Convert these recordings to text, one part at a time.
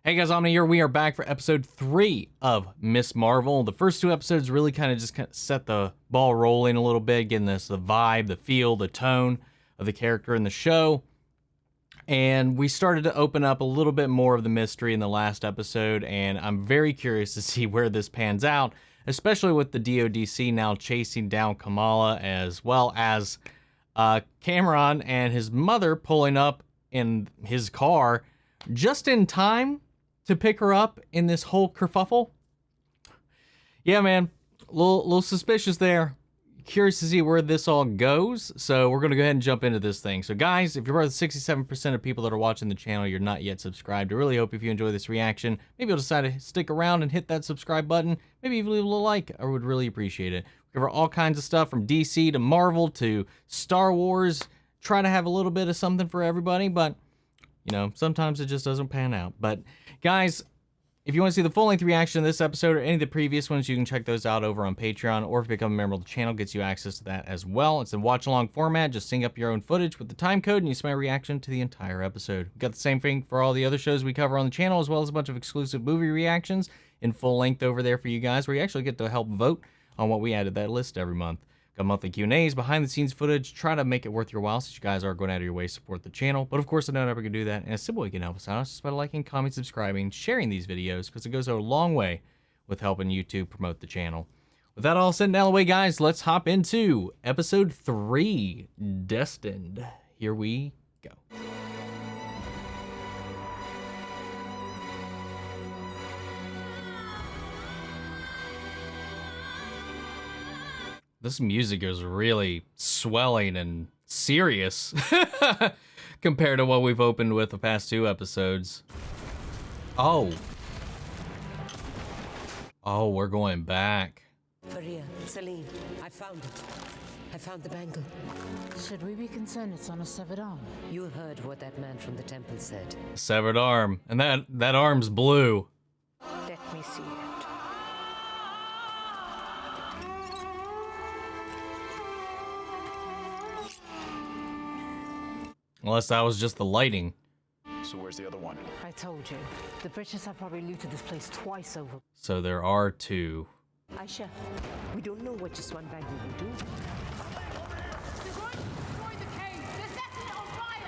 Hey guys, Omni here. We are back for episode 3 of Miss Marvel. The first 2 episodes really kind of set the ball rolling a little bit, getting us the vibe, the feel, the tone of the character in the show. And we started to open up a little bit more of the mystery in the last episode, and I'm very curious to see where this pans out, especially with the DODC now chasing down Kamala, as well as Cameron and his mother pulling up in his car just in time to pick her up in this whole kerfuffle. Yeah, man, a little suspicious there. Curious to see where this all goes, so we're gonna go ahead and jump into this thing. So guys, if you're part of the 67% of people that are watching the channel, you're not yet subscribed. I really hope if you enjoy this reaction, maybe you'll decide to stick around and hit that subscribe button. Maybe even leave a little like. I would really appreciate it. We cover all kinds of stuff from DC to Marvel to Star Wars. Try to have a little bit of something for everybody, but you know, sometimes it just doesn't pan out. But guys, if you want to see the full-length reaction to this episode or any of the previous ones, you can check those out over on Patreon, or if you become a member of the channel, gets you access to that as well. It's a watch-along format. Just sync up your own footage with the time code, and you see my reaction to the entire episode. We've got the same thing for all the other shows we cover on the channel, as well as a bunch of exclusive movie reactions in full length over there for you guys, where you actually get to help vote on what we add to that list every month. Got monthly Q&As, behind-the-scenes footage, try to make it worth your while since you guys are going out of your way to support the channel. But of course, I know never can do that, and a simple way you can help us out is just by liking, commenting, subscribing, sharing these videos, because it goes a long way with helping YouTube promote the channel. With that all said and out of the way, guys, let's hop into episode 3, Destined. Here we go. This music is really swelling and serious compared to what we've opened with the past 2 episodes. Oh, we're going back. Maria, Celine, I found it. I found the bangle. Should we be concerned it's on a severed arm? You heard what that man from the temple said. Severed arm, and that arm's blue. Let me see it. Unless that was just the lighting. So where's the other one? I told you. The British have probably looted this place twice over. So there are 2. Aisha, we don't know what just one bangle will do.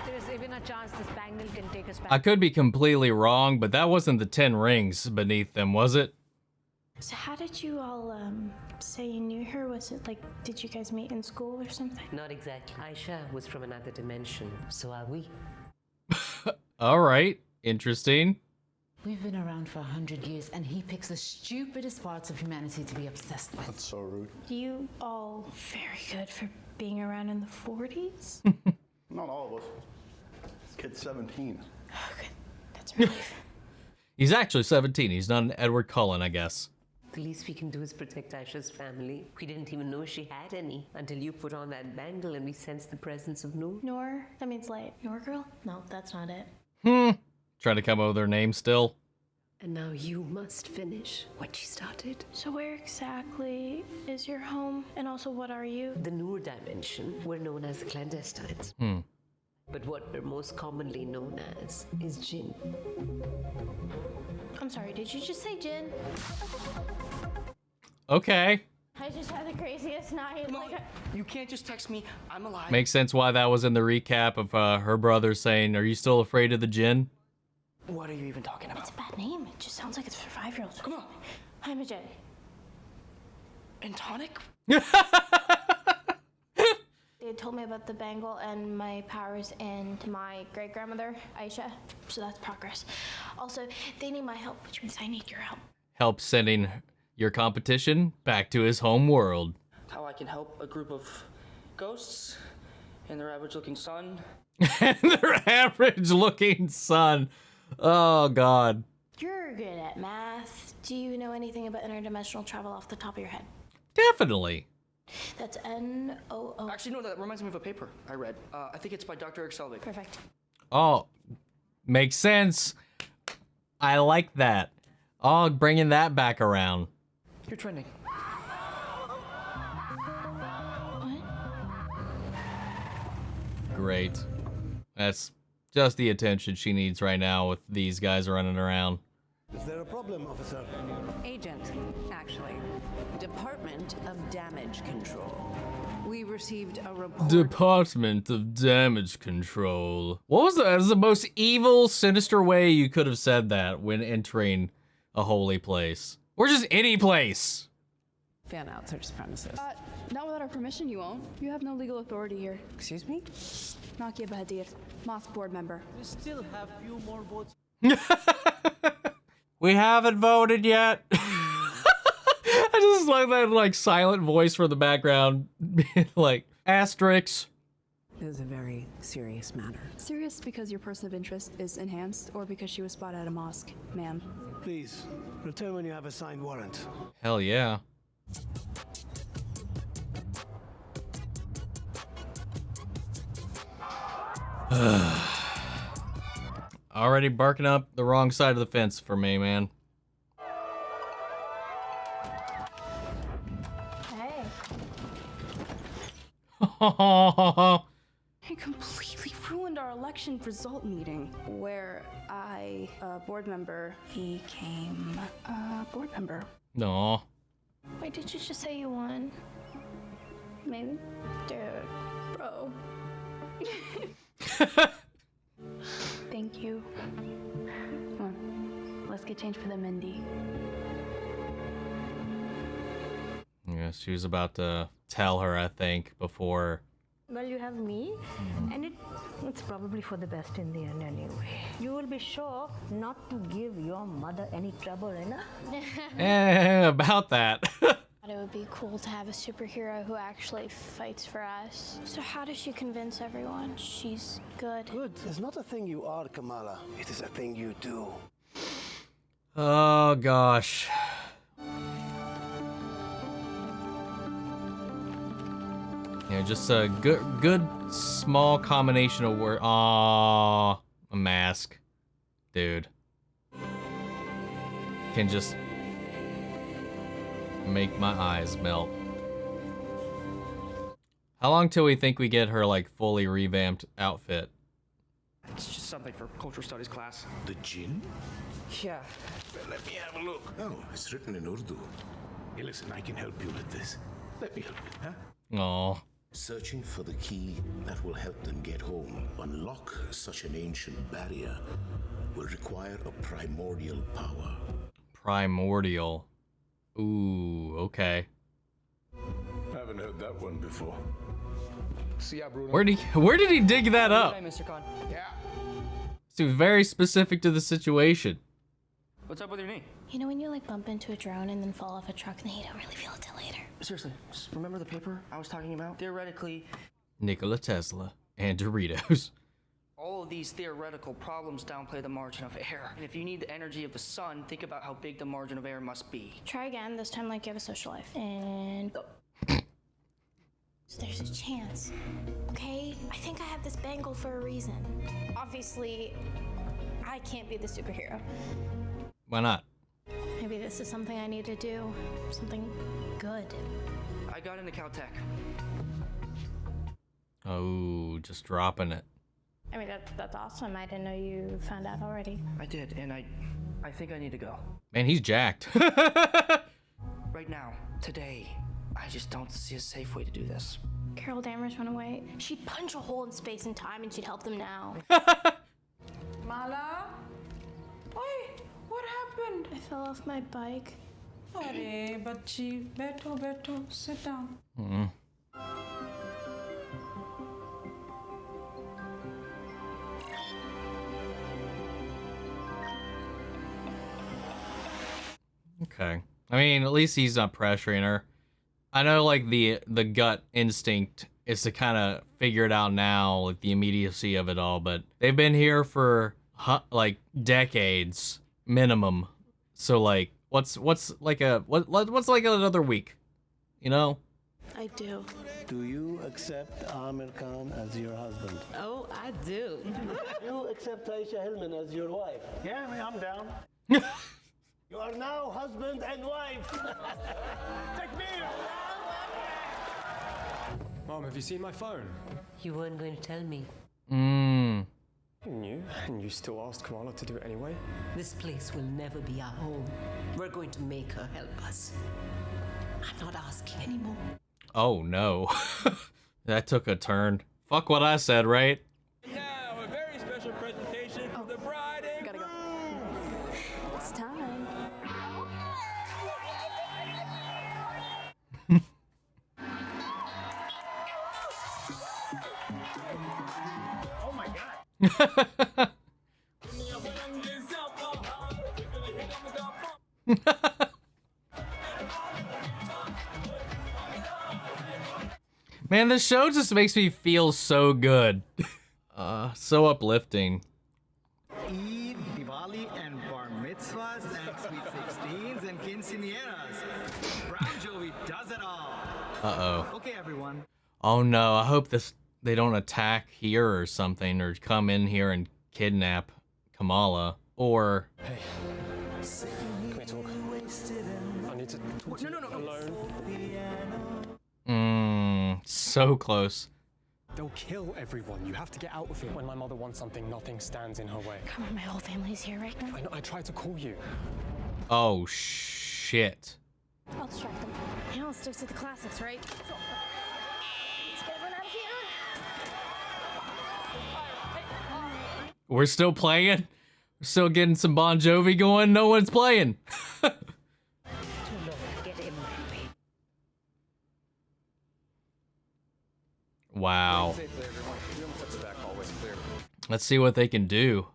There's even a chance this bangle can take us back. I could be completely wrong, but that wasn't the 10 rings beneath them, was it? So how did you all say you knew her? Was it like, did you guys meet in school or something? Not exactly. Aisha was from another dimension. So are we. All right, interesting. We've been around for 100 years, and he picks the stupidest parts of humanity to be obsessed with. That's so rude. You all very good for being around in the 40s? Not all of us. This kid's 17. Oh, good. That's a relief. He's actually 17. He's not an Edward Cullen, I guess. The least we can do is protect Aisha's family. We didn't even know she had any until you put on that bangle and we sensed the presence of Noor. Noor? That means light. Noor girl? No, that's not it. Trying to come up with her name still. And now you must finish what she started. So where exactly is your home? And also, what are you? The Noor dimension, we're known as the clandestines. But what we're most commonly known as is Jinn. I'm sorry, did you just say Jin? Okay. I just had the craziest night. Like, You can't just text me, I'm alive. Makes sense why that was in the recap of her brother saying, "Are you still afraid of the Jinn?" What are you even talking about? it's a bad name. It just sounds like it's for 5-year-olds. Come on. I'm a J. And tonic? They had told me about the bangle and my powers and my great-grandmother, Aisha. So that's progress. Also, they need my help, which means I need your help. Help sending your competition back to his home world. How I can help a group of ghosts and their average-looking son. And their average-looking son. Oh, God. You're good at math. Do you know anything about interdimensional travel off the top of your head? Definitely. That's N-O-O. Actually, no, that reminds me of a paper I read. I think it's by Dr. Eric Selvig. Perfect. Oh, makes sense. I like that. Oh, bringing that back around. You're trending. What? Great. That's just the attention she needs right now with these guys running around. Is there a problem, officer? Agent, actually. Department of Damage Control. We received a report. Department of Damage Control. What was that? That was the most evil, sinister way you could have said that when entering a holy place. Or just any place. Fan out search premises. Not without our permission, you won't. You have no legal authority here. Excuse me? Nakia Bahadir, mosque board member. We still have few more votes. We haven't voted yet. I just like that like silent voice from the background. Like, asterisks. It is a very serious matter. Serious because your person of interest is enhanced or because she was spotted at a mosque, ma'am. Please, return when you have a signed warrant. Hell yeah. Already barking up the wrong side of the fence for me, man. Hey. He completely ruined our election result meeting, where I, board member, became a board member. No. Wait, did you just say you won? Maybe? Dude, bro. Thank you. Come on, let's get changed for the Mendy. Yeah, she was about to tell her, I think, before. Well, you have me, and it's probably for the best in the end anyway. You will be sure not to give your mother any trouble, About that. It would be cool to have a superhero who actually fights for us. So how does she convince everyone she's good? Good is not a thing you are, Kamala. It is a thing you do. Oh, gosh. Yeah, just a good small combination of word. Aww, a mask. Dude. Can just make my eyes melt. How long till we think we get her, like, fully revamped outfit? It's just something for cultural studies class. The jinn? Yeah. Let me have a look. Oh, it's written in Urdu. Hey, listen, I can help you with this. Let me help you, huh? Aw. Searching for the key that will help them get home. Unlock such an ancient barrier will require a primordial power. Primordial. Ooh, okay. Haven't heard that one before. See ya, Bruno. Where did he dig that up? Hey, Mr. Khan. Yeah. Seems very specific to the situation. What's up with your knee? You know when you like bump into a drone and then fall off a truck and then you don't really feel it till later? Seriously, just remember the paper I was talking about? Theoretically, Nikola Tesla and Doritos. all of these theoretical problems downplay the margin of error. And if you need the energy of the sun, think about how big the margin of error must be. Try again, this time like you have a social life. And... So there's a chance, okay? I think I have this bangle for a reason. Obviously, I can't be the superhero. Why not? Maybe this is something I need to do. Something good. I got into Caltech. Oh, just dropping it. I mean, that's awesome. I didn't know you found out already. I did, and I think I need to go. Man, he's jacked. Right now, today, I just don't see a safe way to do this. Carol Danvers went away. She'd punch a hole in space and time and she'd help them now. Mala? Oi, what happened? I fell off my bike. Arey, bachi, beto, sit down. Okay. I mean, at least he's not pressuring her. I know, like, the gut instinct is to kind of figure it out now, like, the immediacy of it all, but they've been here for, like, decades, minimum. So, like, what's like another week, you know? I do. Do you accept Amir Khan as your husband? Oh, I do. You accept Aisha Hillman as your wife? Yeah, I mean, I'm down. You are now husband and wife. Take me. Mom, have you seen my phone? You weren't going to tell me. New, and you still asked Kamala to do it anyway? This place will never be our home. We're going to make her help us. I'm not asking anymore. Oh no. That took a turn. Fuck what I said, right? Now, a very special presentation for the bride and Gotta go. It's time. oh my god. Man, this show just makes me feel so good. So uplifting. Eid, Diwali, and Bar Mitzvahs, and Sweet 16s, and Quinceañeras. Brown Jovi does it all. Uh-oh. Okay, everyone. Oh no, I hope they don't attack here or something, or come in here and kidnap Kamala, or... Hey. Can we talk? I need to talk to you alone. So close. They'll kill everyone. You have to get out of here. When my mother wants something, nothing stands in her way. Come on, my whole family's here right now. I know, I tried to call you. Oh, shit. I'll distract them. You know, stick to the classics, right? Let's get everyone out of here. We're still playing? We're still getting some Bon Jovi going? No one's playing. Wow. Let's see what they can do.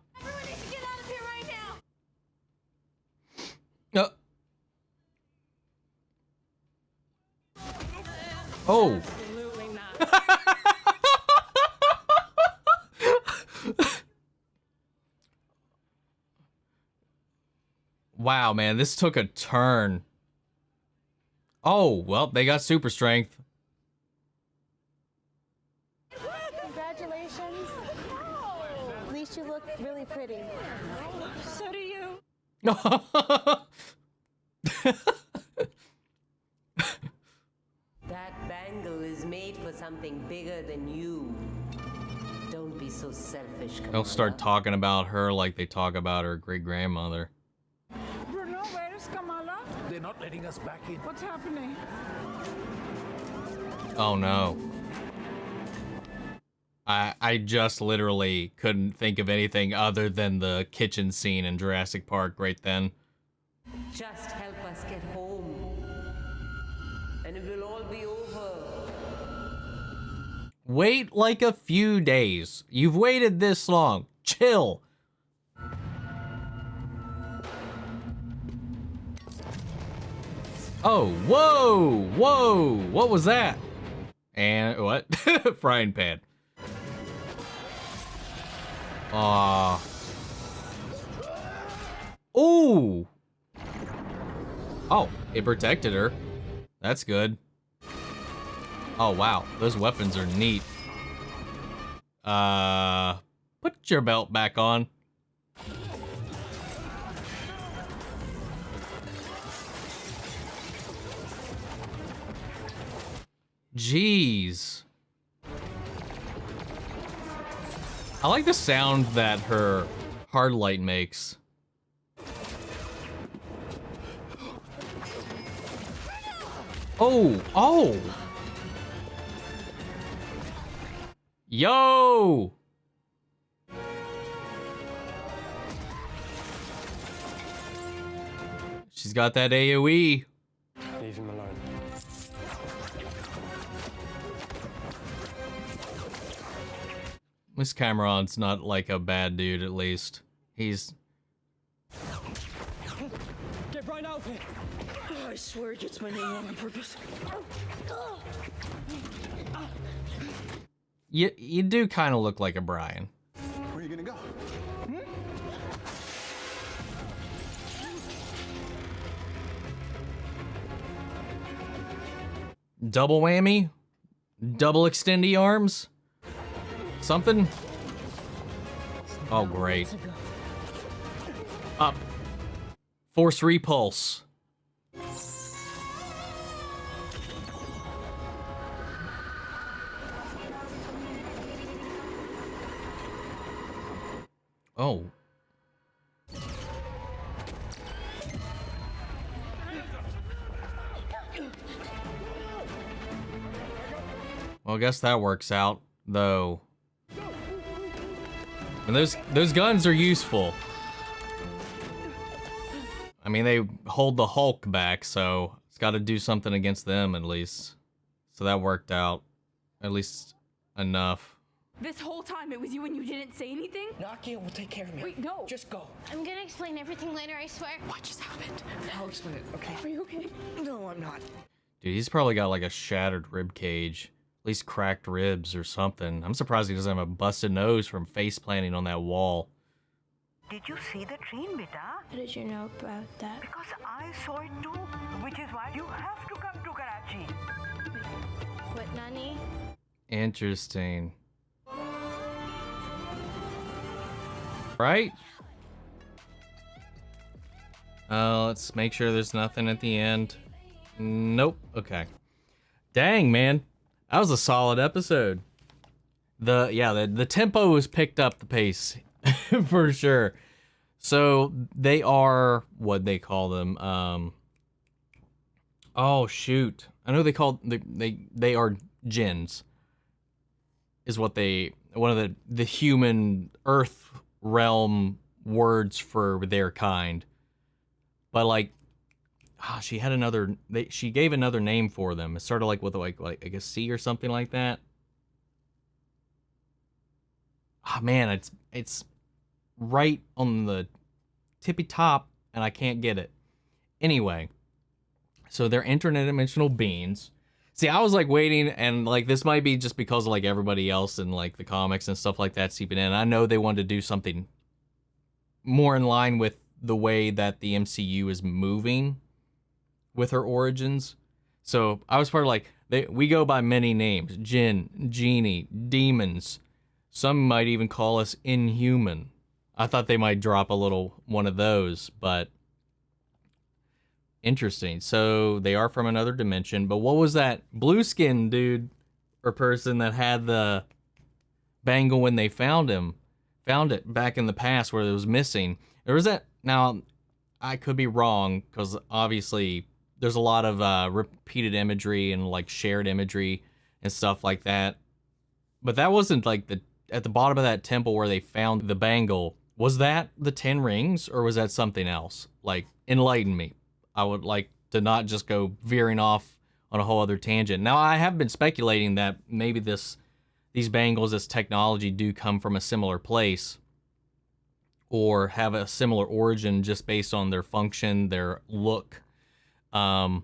Oh. Wow, man, this took a turn. Oh, well, they got super strength. Congratulations. At least you look really pretty. So do you. That bangle is made for something bigger than you. Don't be so selfish, Kamala. They'll start talking about her like they talk about her great-grandmother. Bruno, where is Kamala? They're not letting us back in. What's happening? Oh no. I just literally couldn't think of anything other than the kitchen scene in Jurassic Park right then. Just help us get home. And it will all be over. Wait like a few days. You've waited this long. Chill. Oh, whoa, whoa, what was that? And what? Frying pan. Ooh. Oh, it protected her. That's good. Oh, wow. Those weapons are neat. Put your belt back on. Jeez. I like the sound that her hard light makes. Oh, oh. Yo. She's got that AoE. Leave him alone. This Cameron's not like a bad dude, at least. He's... Get right out of here. Oh, I swear it gets my name wrong on purpose. You do kind of look like a Brian. Where are you gonna go? Double whammy? Double extendy arms? Something? Oh, great. Up. Force repulse. Oh. Well, I guess that works out, though. And those guns are useful. I mean, they hold the Hulk back, so it's got to do something against them at least. So that worked out, at least enough. This whole time it was you and you didn't say anything? Nakia will take care of me. Wait, no. Just go. I'm gonna explain everything later, I swear. What just happened? I'll explain it, okay? Are you okay? No, I'm not. Dude, he's probably got like a shattered rib cage. At least cracked ribs or something. I'm surprised he doesn't have a busted nose from face planting on that wall. Did you see the train, beta? How did you know about that? Because I saw it too, which is why you have to come to Karachi. What, Nani? Interesting. Right? Let's make sure there's nothing at the end. Nope. Okay. Dang, man. That was a solid episode. The tempo was picked up the pace for sure. So they are what they call them. Oh shoot. I know they are jinns. Is what one of the human earth realm words for their kind. But like she had she gave another name for them. It started like with like a C or something like that. Ah man, it's right on the tippy top and I can't get it. Anyway, so they're interdimensional beings. See, I was like waiting and like this might be just because of like everybody else and like the comics and stuff like that seeping in. I know they wanted to do something more in line with the way that the MCU is moving with her origins. So I was part of like, we go by many names. Jinn, genie, demons. Some might even call us inhuman. I thought they might drop a little one of those, but interesting. So they are from another dimension, but what was that blue skin dude or person that had the bangle when they found it back in the past where it was missing? There was that, now I could be wrong because obviously there's a lot of repeated imagery and like shared imagery and stuff like that. But that wasn't like at the bottom of that temple where they found the bangle. Was that the 10 rings or was that something else? Like, enlighten me. I would like to not just go veering off on a whole other tangent. Now, I have been speculating that maybe these bangles, this technology do come from a similar place or have a similar origin just based on their function, their look. And,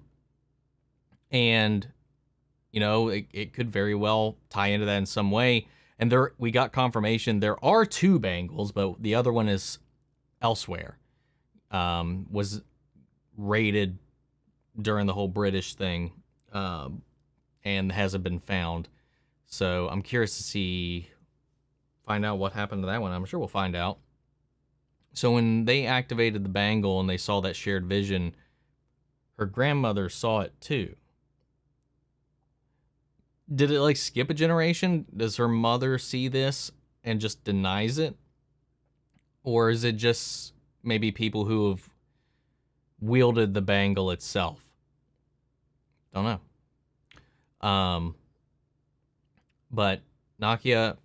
you know, it could very well tie into that in some way. And we got confirmation there are 2 bangles, but the other one is elsewhere. Was raided during the whole British thing, and hasn't been found. So I'm curious to find out what happened to that one. I'm sure we'll find out. So when they activated the bangle and they saw that shared vision, her grandmother saw it too. Did it like skip a generation? Does her mother see this and just denies it? Or is it just maybe people who have wielded the bangle itself? Don't know. But Nakia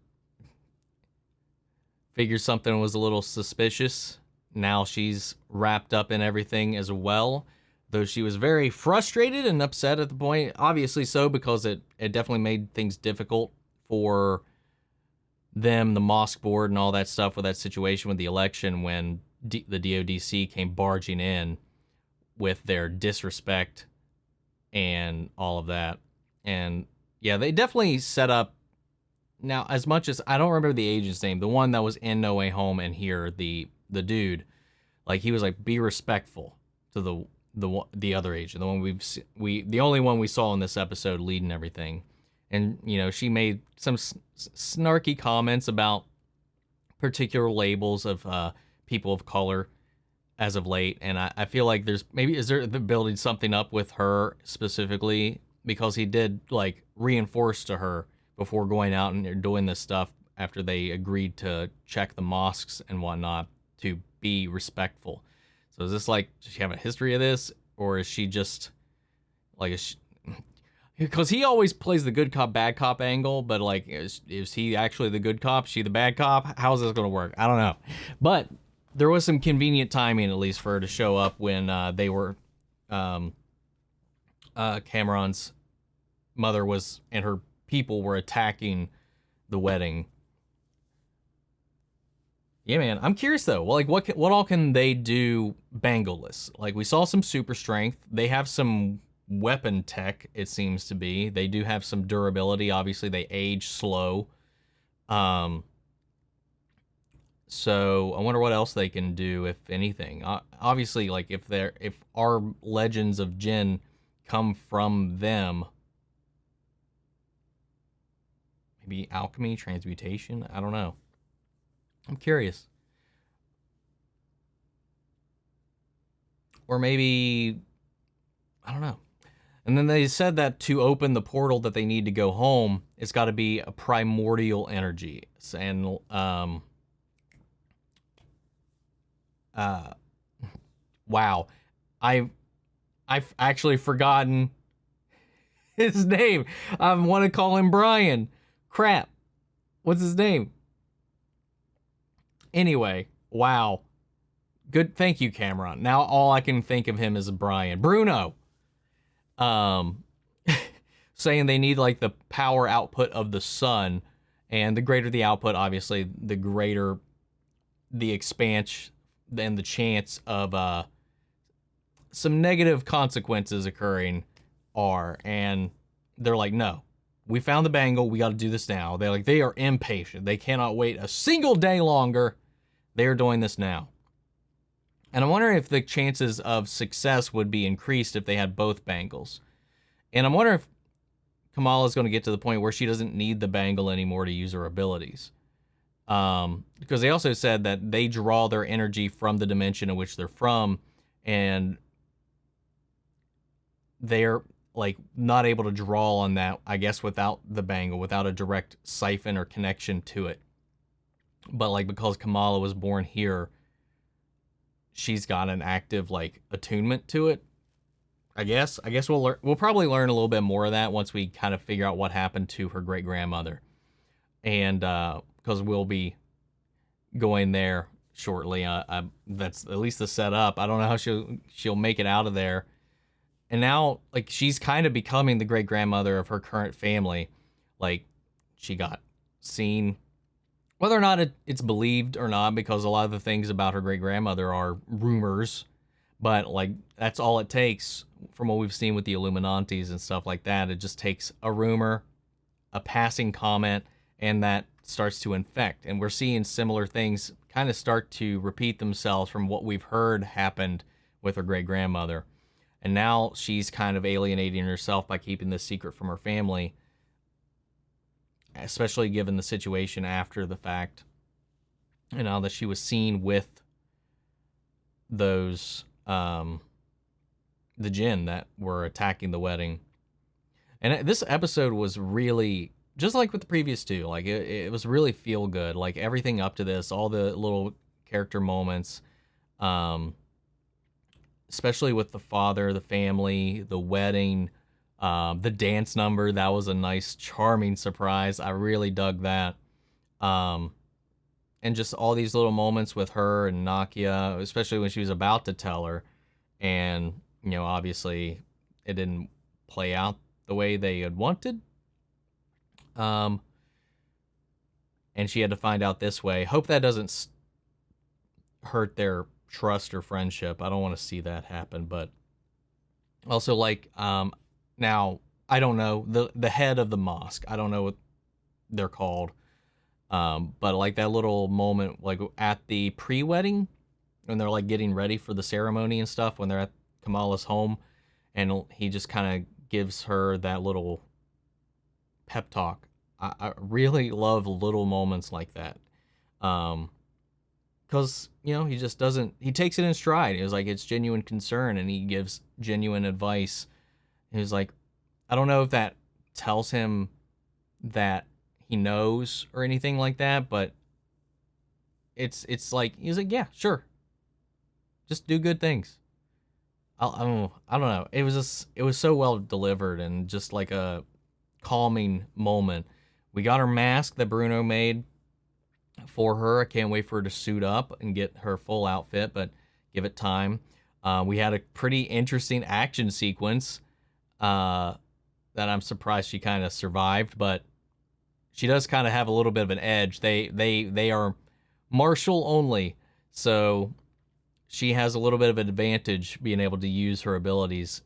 figured something was a little suspicious. Now she's wrapped up in everything as well. Though she was very frustrated and upset at the point, obviously so, because it definitely made things difficult for them, the mosque board and all that stuff with that situation with the election when the DODC came barging in with their disrespect and all of that. And yeah, they definitely set up, now as much as, I don't remember the agent's name, the one that was in No Way Home and here, the dude, like he was like, be respectful to the other agent, the one the only one we saw in this episode leading everything. And you know, she made some snarky comments about particular labels of people of color as of late, and I feel like is there building something up with her specifically, because he did like reinforce to her before going out and doing this stuff after they agreed to check the mosques and whatnot to be respectful. So is this like, does she have a history of this, or is she just like, because he always plays the good cop, bad cop angle, but like, is he actually the good cop? She the bad cop? How's this going to work? I don't know. But there was some convenient timing, at least, for her to show up when they were, Cameron's mother was, and her people were attacking the wedding. Yeah, man. I'm curious though. Like, what all can they do bangleless? Like, we saw some super strength. They have some weapon tech. It seems to be. They do have some durability. Obviously, they age slow. So I wonder what else they can do, if anything. Obviously, like if our legends of Jinn come from them, maybe alchemy, transmutation. I don't know. I'm curious. Or maybe, I don't know. And then they said that to open the portal that they need to go home, it's got to be a primordial energy. And wow, I've actually forgotten his name. I want to call him Brian. Crap, what's his name? Anyway, wow. Good, thank you, Cameron. Now all I can think of him is Brian. Bruno. Saying they need like the power output of the sun, and the greater the output, obviously, the greater the expanse and the chance of some negative consequences occurring are. And they're like, no, we found the bangle. We got to do this now. They are impatient. They cannot wait a single day longer. They are doing this now. And I'm wondering if the chances of success would be increased if they had both bangles. And I'm wondering if Kamala's going to get to the point where she doesn't need the bangle anymore to use her abilities. Because they also said that they draw their energy from the dimension in which they're from, and they're like not able to draw on that, I guess, without the bangle, without a direct siphon or connection to it. But like, because Kamala was born here, she's got an active like attunement to it. I guess we'll probably learn a little bit more of that once we kind of figure out what happened to her great grandmother, and because we'll be going there shortly. That's at least the setup. I don't know how she'll make it out of there. And now, like, she's kind of becoming the great grandmother of her current family. Like, she got seen, whether or not it's believed or not, because a lot of the things about her great grandmother are rumors. But like, that's all it takes from what we've seen with the Illuminantes and stuff like that. It just takes a rumor, a passing comment, and that starts to infect. And we're seeing similar things kind of start to repeat themselves from what we've heard happened with her great grandmother. And now she's kind of alienating herself by keeping this secret from her family, especially given the situation after the fact. And now that she was seen with those, the Jinn that were attacking the wedding. And this episode was really, just like with the previous two, like it was really feel good. Like everything up to this, all the little character moments, especially with the father, the family, the wedding, the dance number. That was a nice, charming surprise. I really dug that. And just all these little moments with her and Nakia, especially when she was about to tell her. And, you know, obviously it didn't play out the way they had wanted. And she had to find out this way. Hope that doesn't hurt their trust or friendship. I don't want to see that happen. But also, like, now, I don't know, the head of the mosque, I don't know what they're called. But like that little moment, like at the pre-wedding, when they're like getting ready for the ceremony and stuff, when they're at Kamala's home, and he just kind of gives her that little pep talk. I really love little moments like that. Because, you know, he just doesn't, he takes it in stride. It was like, it's genuine concern, and he gives genuine advice. He was like, I don't know if that tells him that he knows or anything like that, but it's like, he's like, yeah, sure. Just do good things. I don't know. It was so well delivered and just like a calming moment. We got her mask that Bruno made for her. I can't wait for her to suit up and get her full outfit, but give it time. We had a pretty interesting action sequence that I'm surprised she kind of survived, but she does kind of have a little bit of an edge. They are martial only, so she has a little bit of an advantage being able to use her abilities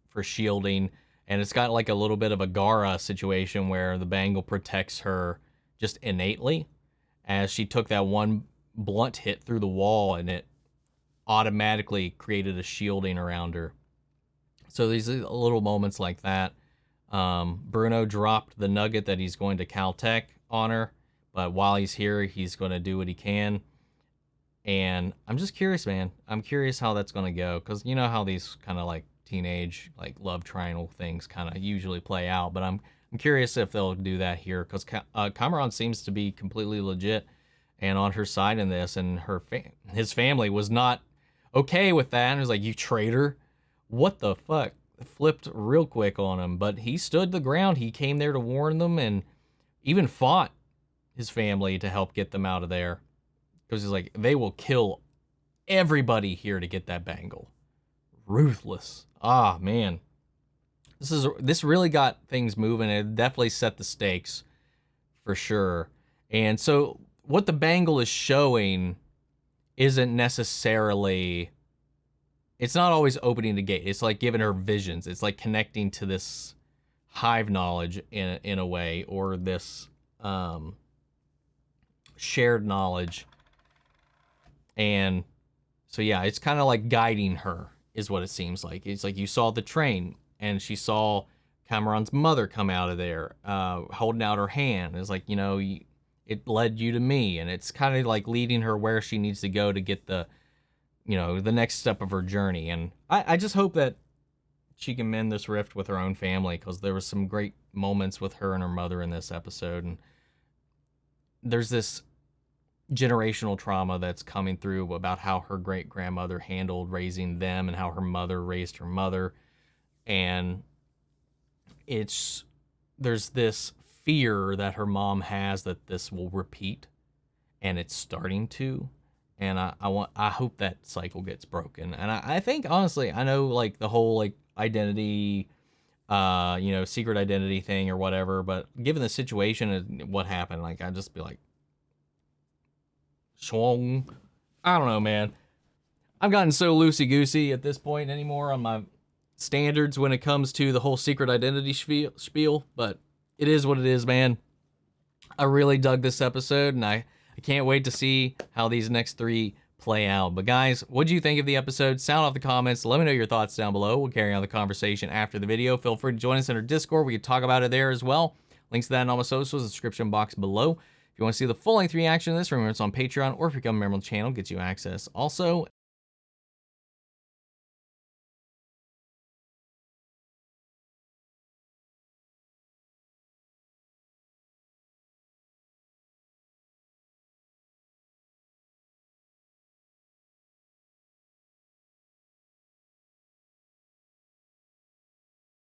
for shielding, and it's got like a little bit of a Gara situation where the bangle protects her just innately, as she took that one blunt hit through the wall and it automatically created a shielding around her. So these little moments like that. Bruno dropped the nugget that he's going to Caltech on her, but while he's here, he's going to do what he can. And I'm just curious, man. I'm curious how that's going to go, because you know how these kind of like teenage like love triangle things kind of usually play out. But I'm curious if they'll do that here, because Cameron seems to be completely legit and on her side in this, and his family was not okay with that. And it was like, you traitor, what the fuck? Flipped real quick on him, but he stood the ground. He came there to warn them and even fought his family to help get them out of there, because he's like, they will kill everybody here to get that bangle. Ruthless. Ah, man. This really got things moving. It definitely set the stakes for sure. And so what the bangle is showing isn't necessarily, it's not always opening the gate. It's like giving her visions. It's like connecting to this hive knowledge in a way, or this shared knowledge. And so, yeah, it's kind of like guiding her is what it seems like. It's like you saw the train and she saw Cameron's mother come out of there holding out her hand. It's like, you know, it led you to me. And it's kind of like leading her where she needs to go to get the, you know, the next step of her journey. And I just hope that she can mend this rift with her own family, because there was some great moments with her and her mother in this episode. And there's this generational trauma that's coming through about how her great grandmother handled raising them and how her mother raised her mother. And there's this fear that her mom has that this will repeat, and it's starting to. And I hope that cycle gets broken. And I think, honestly, I know like the whole like identity, you know, secret identity thing or whatever, but given the situation and what happened, like, I'd just be like, swung. I don't know, man. I've gotten so loosey-goosey at this point anymore on my standards when it comes to the whole secret identity spiel, but it is what it is, man. I really dug this episode, and I can't wait to see how these next 3 play out. But guys, what do you think of the episode? Sound off the comments. Let me know your thoughts down below. We'll carry on the conversation after the video. Feel free to join us in our Discord. We can talk about it there as well. Links to that and all my socials in the description box below. If you want to see the full-length reaction to this, remember it's on Patreon, or if you become a member of the channel, gets you access. Also,